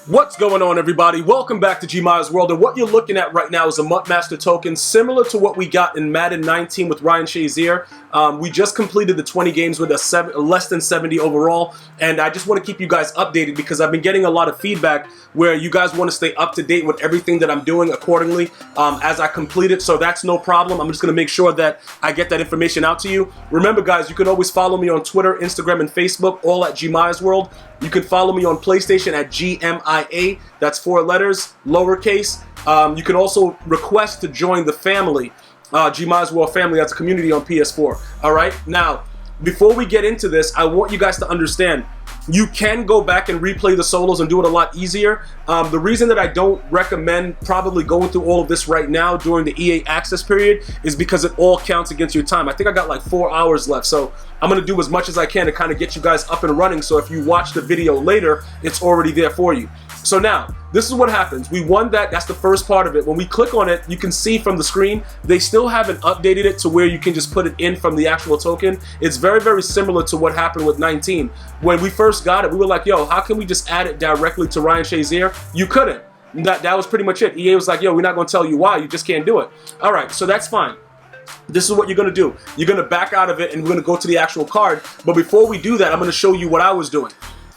What's going on, everybody? Welcome back to GmiasWorld, and what you're looking at right now is a MutMaster Token similar to what we got in Madden 19 with Ryan Shazier. We just completed the 20 games with a less than 70 overall, and I just want to keep you guys updated because I've been getting a lot of feedback where you guys want to stay up to date with everything that I'm doing accordingly as I complete it, so that's no problem. I'm just going to make sure that I get that information out to you. Remember, guys, you can always follow me on Twitter, Instagram, and Facebook, all at GmiasWorld. You can follow me on PlayStation at GMIA, that's 4 letters, lowercase. You can also request to join the family, GmiasWorld family, that's a community on PS4. Alright, now, before we get into this, I want you guys to understand, you can go back and replay the solos and do it a lot easier. The reason that I don't recommend probably going through all of this right now during the EA access period is because it all counts against your time. I think I got like 4 hours left, so I'm going to do as much as I can to kind of get you guys up and running, so if you watch the video later, it's already there for you. So now, this is what happens. We won that. That's the first part of it. When we click on it, you can see from the screen, they still haven't updated it to where you can just put it in from the actual token. It's very, very similar to what happened with 19. When we first got it, we were like, yo, how can we just add it directly to Ryan Shazier? You couldn't. That was pretty much it. EA was like, yo, we're not going to tell you why. You just can't do it. All right, so that's fine. This is what you're going to do. You're going to back out of it, and we're going to go to the actual card. But before we do that, I'm going to show you what I was doing.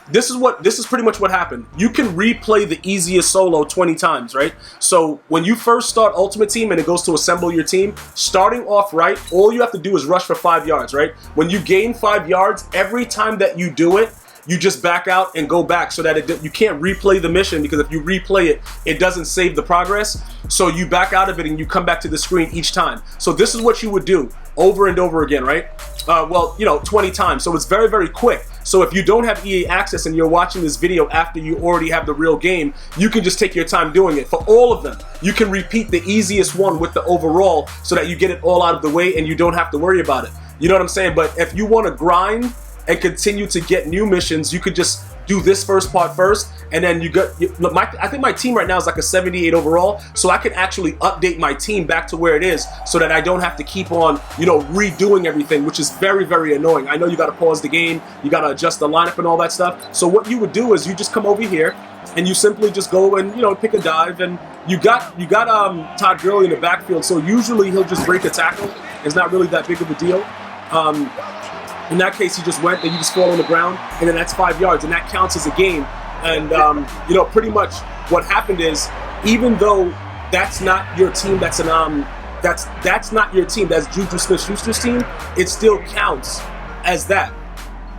This is pretty much what happened. You can replay the easiest solo 20 times, right? So when you first start Ultimate Team and it goes to assemble your team, starting off right, all you have to do is rush for 5 yards, right? When you gain 5 yards, every time that you do it, you just back out and go back so that you can't replay the mission, because if you replay it, it doesn't save the progress. So you back out of it and you come back to the screen each time. So this is what you would do over and over again, right? Well, you know, 20 times. So it's very, very quick. So if you don't have EA access and you're watching this video after you already have the real game, you can just take your time doing it. For all of them, you can repeat the easiest one with the overall so that you get it all out of the way and you don't have to worry about it. You know what I'm saying? But if you want to grind and continue to get new missions, you could just do this first part first, and then I think my team right now is like a 78 overall, so I can actually update my team back to where it is so that I don't have to keep on, you know, redoing everything, which is very, very annoying. I know you got to pause the game, you got to adjust the lineup and all that stuff. So what you would do is you just come over here and you simply just go and, you know, pick a dive, and you got Todd Gurley in the backfield, so usually he'll just break a tackle. It's not really that big of a deal. In that case, he just went and you just fall on the ground, and then that's 5 yards, and that counts as a game. And you know, pretty much what happened is, even though that's not your team, that's not your team, that's Juju Smith-Schuster's team, it still counts as that.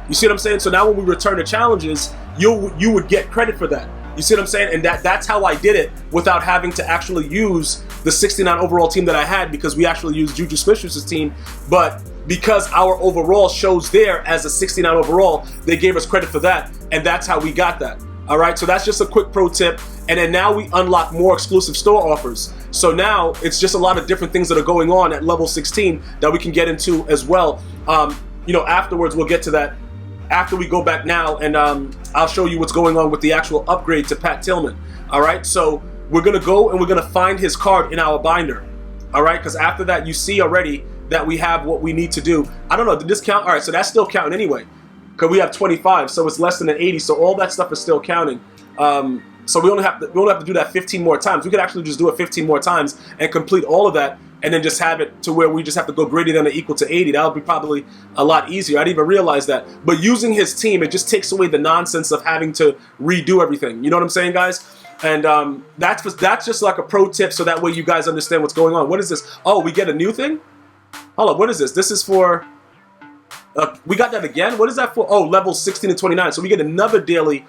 You see what I'm saying? So now when we return to challenges, you would get credit for that. You see what I'm saying? And that's how I did it without having to actually use the 69 overall team that I had, because we actually used Juju Smith-Schuster's team, but because our overall shows there as a 69 overall, they gave us credit for that, and that's how we got that. All right, so that's just a quick pro tip. And then now we unlock more exclusive store offers. So now it's just a lot of different things that are going on at level 16 that we can get into as well. You know, afterwards we'll get to that after we go back now, and I'll show you what's going on with the actual upgrade to Pat Tillman. All right, so we're gonna go and we're gonna find his card in our binder. All right, because after that you see already that we have what we need to do. I don't know, did this count? All right, so that's still counting anyway, because we have 25, so it's less than an 80, so all that stuff is still counting. So we only have to do that 15 more times. We could actually just do it 15 more times and complete all of that, and then just have it to where we just have to go greater than or equal to 80. That would be probably a lot easier. I didn't even realize that. But using his team, it just takes away the nonsense of having to redo everything. You know what I'm saying, guys? And that's just like a pro tip, so that way you guys understand what's going on. What is this? Oh, we get a new thing? Hold on, what is this? This is for, we got that again? What is that for? Oh, levels 16 and 29. So we get another daily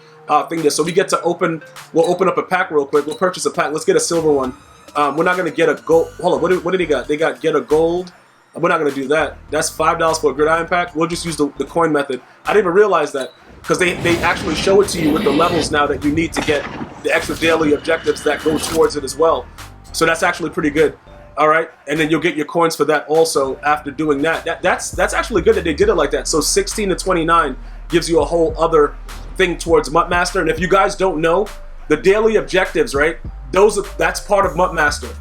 thing there. So we get to we'll open up a pack real quick. We'll purchase a pack. Let's get a silver one. We're not going to get a gold. Hold on, what did they got? They got get a gold. We're not going to do that. That's $5 for a gridiron pack. We'll just use the coin method. I didn't even realize that, because they actually show it to you with the levels now that you need to get the extra daily objectives that go towards it as well. So that's actually pretty good. All right, and then you'll get your coins for that also after doing that. That's actually good that they did it like that. So 16 to 29 gives you a whole other thing towards MutMaster. And if you guys don't know, the daily objectives, right? That's part of MutMaster.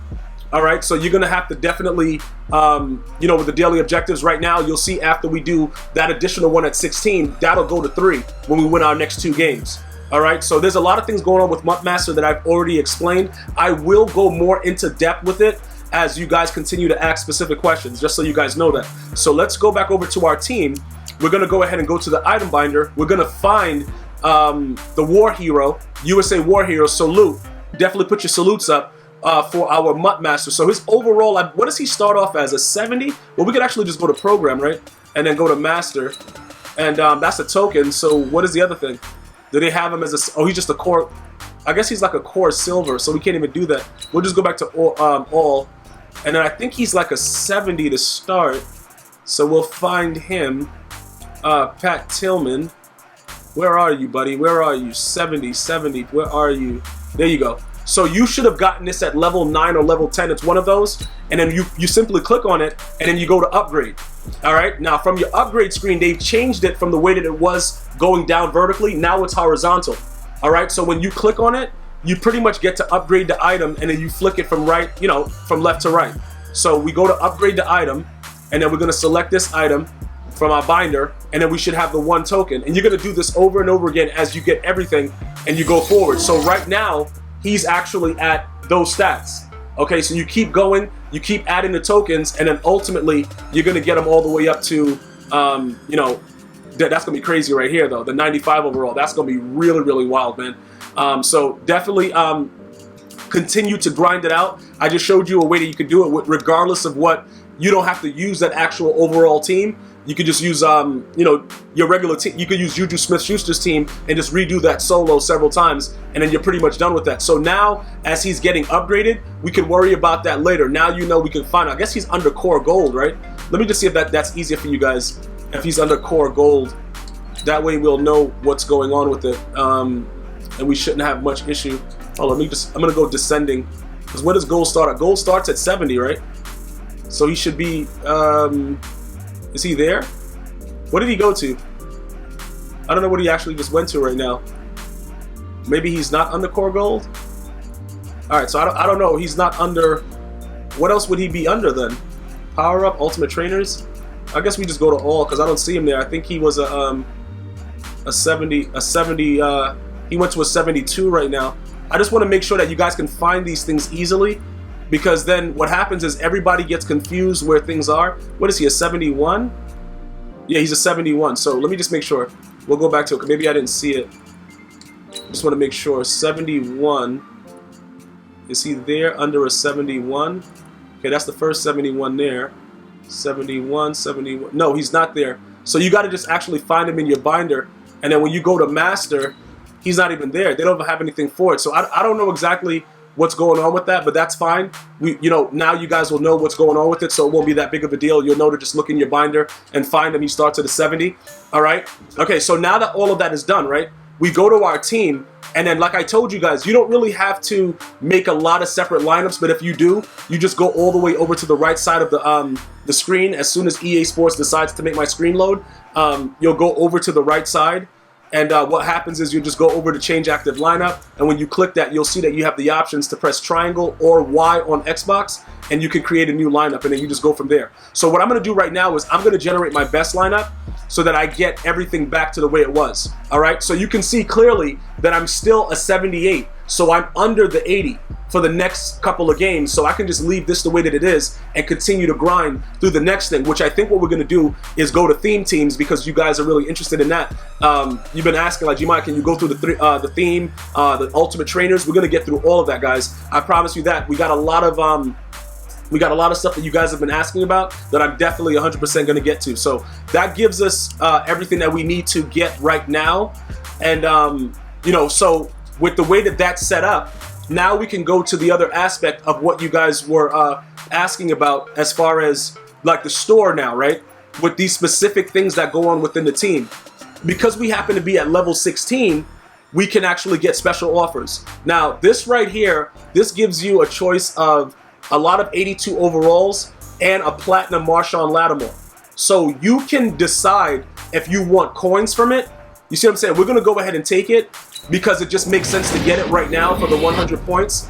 All right, so you're gonna have to definitely, you know, with the daily objectives right now, you'll see after we do that additional one at 16, that'll go to 3 when we win our next 2 games. All right, so there's a lot of things going on with MutMaster that I've already explained. I will go more into depth with it as you guys continue to ask specific questions, just so you guys know that. So let's go back over to our team. We're gonna go ahead and go to the item binder. We're gonna find the war hero, USA war hero, salute. Definitely put your salutes up for our MutMaster. So his overall, what does he start off as, a 70? Well, we could actually just go to program, right? And then go to master. And that's a token, so what is the other thing? Do they have him as a, oh, he's just a core, I guess he's like a core silver, so we can't even do that. We'll just go back to all, and then I think he's like a 70 to start, so we'll find him, Pat Tillman. Where are you, buddy? Where are you? 70, where are you? There you go. So you should have gotten this at level 9 or level 10, it's one of those, and then you simply click on it, and then you go to upgrade. All right, now from your upgrade screen, they've changed it from the way that it was going down vertically, now it's horizontal. All right, so when you click on it, you pretty much get to upgrade the item, and then you flick it from right, you know, from left to right. So we go to upgrade the item, and then we're gonna select this item from our binder, and then we should have the 1 token. And you're gonna do this over and over again as you get everything and you go forward. So right now, he's actually at those stats. Okay, so you keep going, you keep adding the tokens, and then ultimately you're gonna get them all the way up to, you know, that's gonna be crazy right here though, the 95 overall. That's gonna be really, really wild, man. So definitely continue to grind it out. I just showed you a way that you could do it regardless of what, you don't have to use that actual overall team. You could just use, you know, your regular team. You could use Juju Smith-Schuster's team and just redo that solo several times, and then you're pretty much done with that. So now, as he's getting upgraded, we can worry about that later. Now you know we can find, I guess he's under core gold, right? Let me just see if that's easier for you guys. If he's under core gold, that way we'll know what's going on with it, and we shouldn't have much issue. Oh, I'm gonna go descending, because where does gold start at? Gold starts at 70, right? So he should be, is he there? What did he go to? I don't know what he actually just went to right now. Maybe he's not under core gold? Alright, so I don't know. He's not under... What else would he be under then? Power up, ultimate trainers? I guess we just go to all because I don't see him there. I think he was a 70, he went to a 72 right now. I just want to make sure that you guys can find these things easily, because then what happens is everybody gets confused where things are. What is he, a 71? Yeah, he's a 71. So let me just make sure. We'll go back to it. Maybe I didn't see it. Just want to make sure. 71. Is he there under a 71? Okay, that's the first 71 there. 71, 71. No, he's not there. So you got to just actually find him in your binder. And then when you go to master, he's not even there. They don't have anything for it. So I don't know exactly what's going on with that, but that's fine. You know, now you guys will know what's going on with it, so it won't be that big of a deal. You'll know to just look in your binder and find him. He starts at a 70. All right. Okay. So now that all of that is done, right? We go to our team, and then like I told you guys, you don't really have to make a lot of separate lineups, but if you do, you just go all the way over to the right side of the screen. As soon as EA Sports decides to make my screen load, you'll go over to the right side. And what happens is you just go over to change active lineup, and when you click that, you'll see that you have the options to press triangle or Y on Xbox, and you can create a new lineup, and then you just go from there. So what I'm going to do right now is I'm going to generate my best lineup so that I get everything back to the way it was. All right, so you can see clearly that I'm still a 78, so I'm under the 80 for the next couple of games, so I can just leave this the way that it is and continue to grind through the next thing, which I think what we're going to do is go to theme teams, because you guys are really interested in that. You've been asking, like, Gmia, can you go through the theme, the ultimate trainers? We're going to get through all of that, guys. I promise you that. We got a lot of stuff that you guys have been asking about that I'm definitely 100% going to get to. So that gives us everything that we need to get right now. And, you know, so with the way that that's set up, now we can go to the other aspect of what you guys were asking about as far as like the store now, right? With these specific things that go on within the team. Because we happen to be at level 16, we can actually get special offers. Now, this right here, this gives you a choice of a lot of 82 overalls and a platinum Marshawn Lattimore. So you can decide if you want coins from it. You see what I'm saying? We're going to go ahead and take it because it just makes sense to get it right now for the 100 points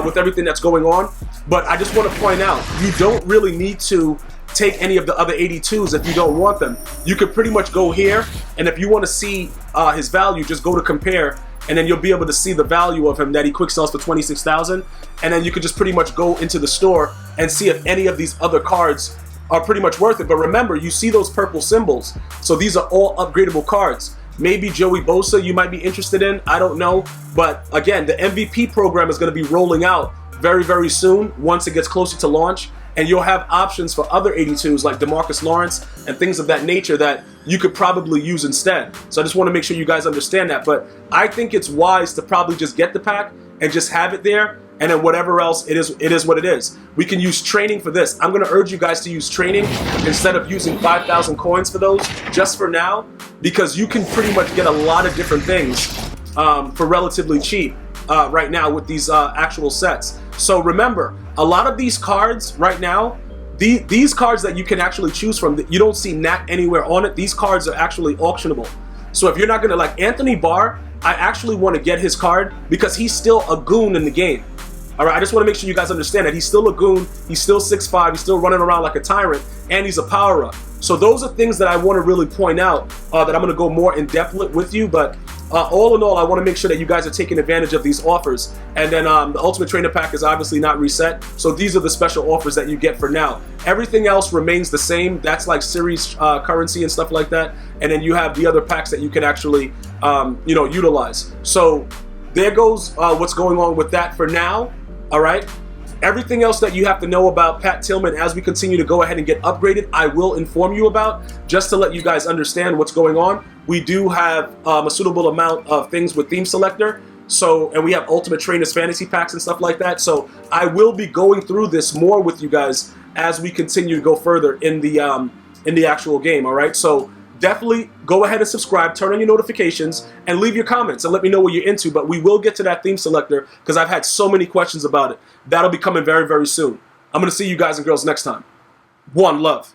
with everything that's going on. But I just want to point out, you don't really need to take any of the other 82s if you don't want them. You could pretty much go here, and if you want to see his value, just go to compare, and then you'll be able to see the value of him that he quick sells for 26,000, and then you could just pretty much go into the store and see if any of these other cards are pretty much worth it. But remember, you see those purple symbols, so these are all upgradable cards. Maybe Joey Bosa you might be interested in, I don't know. But again, the MVP program is going to be rolling out very, very soon once it gets closer to launch. And you'll have options for other 82s like DeMarcus Lawrence and things of that nature that you could probably use instead. So I just want to make sure you guys understand that. But I think it's wise to probably just get the pack and just have it there. And then whatever else, it is what it is. We can use training for this. I'm going to urge you guys to use training instead of using 5,000 coins for those just for now, because you can pretty much get a lot of different things for relatively cheap right now with these actual sets. So remember, a lot of these cards right now, these cards that you can actually choose from, you don't see NAC anywhere on it. These cards are actually auctionable. So if you're not going to, like Anthony Barr, I actually want to get his card because he's still a goon in the game. All right, I just want to make sure you guys understand that he's still a goon, he's still 6'5", he's still running around like a tyrant, and he's a power-up. So those are things that I want to really point out that I'm going to go more in depth with you. But all in all, I want to make sure that you guys are taking advantage of these offers. And then the Ultimate Trainer Pack is obviously not reset, so these are the special offers that you get for now. Everything else remains the same. That's like series currency and stuff like that. And then you have the other packs that you can actually utilize. So there goes what's going on with that for now. All right. Everything else that you have to know about Pat Tillman as we continue to go ahead and get upgraded, I will inform you about, just to let you guys understand what's going on. We do have a suitable amount of things with Theme Selector. So, and we have Ultimate Trainers fantasy packs and stuff like that. So I will be going through this more with you guys as we continue to go further in the actual game. All right. So definitely go ahead and subscribe, turn on your notifications, and leave your comments and let me know what you're into. But we will get to that theme selector because I've had so many questions about it. That'll be coming very, very soon. I'm going to see you guys and girls next time. One love.